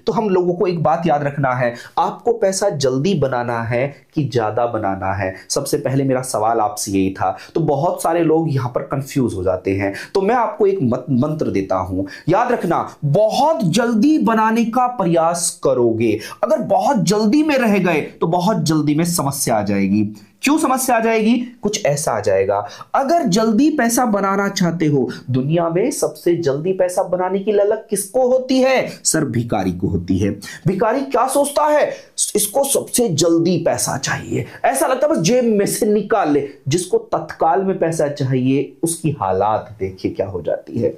तो हम लोगों को एक बात याद रखना है, आपको पैसा जल्दी बनाना है कि ज्यादा बनाना है। सबसे पहले मेरा सवाल आपसे यही था। तो बहुत सारे लोग यहां पर कंफ्यूज हो जाते हैं, तो मैं आपको एक मंत्र देता हूं, याद रखना, बहुत जल्दी बनाने का प्रयास करोगे। अगर बहुत जल्दी में रह गए तो बहुत जल्दी में समस्या आ जाएगी। क्यों समस्या आ जाएगी? कुछ ऐसा आ जाएगा, अगर जल्दी पैसा बनाना चाहते हो, दुनिया में सबसे जल्दी पैसा बनाने की ललक किसको होती है? सर, भिखारी को होती है। भिखारी क्या सोचता है? इसको सबसे जल्दी पैसा चाहिए, ऐसा लगता है बस जेब में से निकाल ले। जिसको तत्काल में पैसा चाहिए, उसकी हालात देखिए क्या हो जाती है।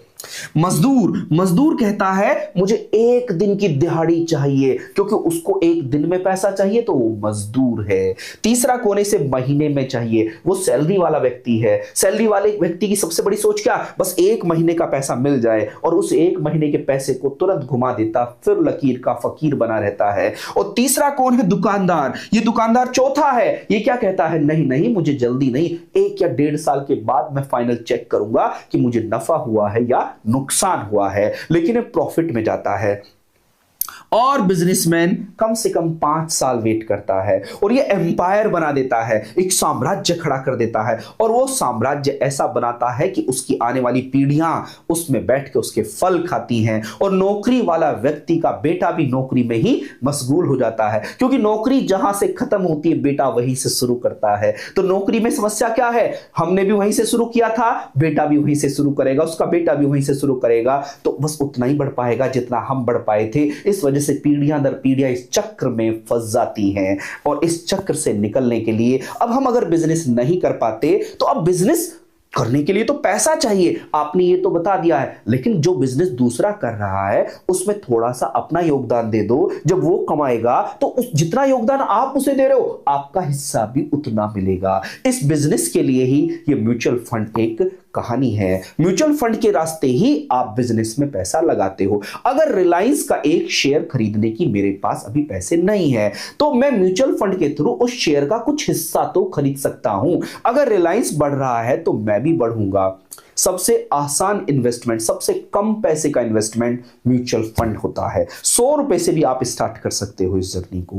मजदूर कहता है मुझे एक दिन की दिहाड़ी चाहिए, क्योंकि उसको एक दिन में पैसा चाहिए तो वो मजदूर है। तीसरा कोने से महीने में चाहिए, वो सैलरी वाला व्यक्ति है। सैलरी वाले व्यक्ति की सबसे बड़ी सोच क्या? बस एक महीने का पैसा मिल जाए, और उस एक महीने के पैसे को तुरंत घुमा देता, फिर लकीर का फकीर बना रहता है। और तीसरा कौन है? दुकानदार। ये दुकानदार चौथा है। ये क्या कहता है? नहीं नहीं, मुझे जल्दी नहीं, 1 या 1.5 साल के बाद मैं फाइनल चेक करूंगा कि मुझे नफा हुआ है या नुकसान हुआ है, लेकिन प्रॉफिट में जाता है। और बिजनेसमैन कम से कम 5 साल वेट करता है, और ये एम्पायर बना देता है, एक साम्राज्य खड़ा कर देता है, और वो साम्राज्य ऐसा बनाता है कि उसकी आने वाली पीढ़ियां उसमें बैठ के उसके फल खाती हैं। और नौकरी वाला व्यक्ति का बेटा भी नौकरी में ही मशगूल हो जाता है, क्योंकि नौकरी जहां से खत्म होती है, बेटा वहीं से शुरू करता है। तो नौकरी में समस्या क्या है? हमने भी वहीं से शुरू किया था, बेटा भी वहीं से शुरू करेगा, उसका बेटा भी वहीं से शुरू करेगा, तो बस उतना ही बढ़ पाएगा जितना हम बढ़ पाए थे। इस वजह से पीढ़ियां दर पीढ़ियां इस चक्र में फंस जाती हैं, और इस चक्र से निकलने के लिए अब हम अगर बिजनेस नहीं कर पाते, तो अब बिजनेस करने के लिए तो पैसा चाहिए, आपने ये तो बता दिया है, लेकिन जो बिजनेस दूसरा कर रहा है उसमें थोड़ा सा अपना योगदान दे दो। जब वो कमाएगा तो उस जितना योगदान आप उसे दे रहे हो, आपका हिस्सा भी उतना मिलेगा। इस बिजनेस के लिए ही ये म्यूचुअल फंड एक कहानी है। म्यूचुअल फंड के रास्ते ही आप बिजनेस में पैसा लगाते हो। अगर रिलायंस का एक शेयर खरीदने की मेरे पास अभी पैसे नहीं है, तो मैं म्यूचुअल फंड के थ्रू उस शेयर का कुछ हिस्सा तो खरीद सकता हूं। अगर रिलायंस बढ़ रहा है तो मैं भी बढ़ूंगा। सबसे आसान इन्वेस्टमेंट, सबसे कम पैसे का इन्वेस्टमेंट म्यूचुअल फंड होता है। 100 रुपए से भी आप स्टार्ट कर सकते हो इस जर्नी को।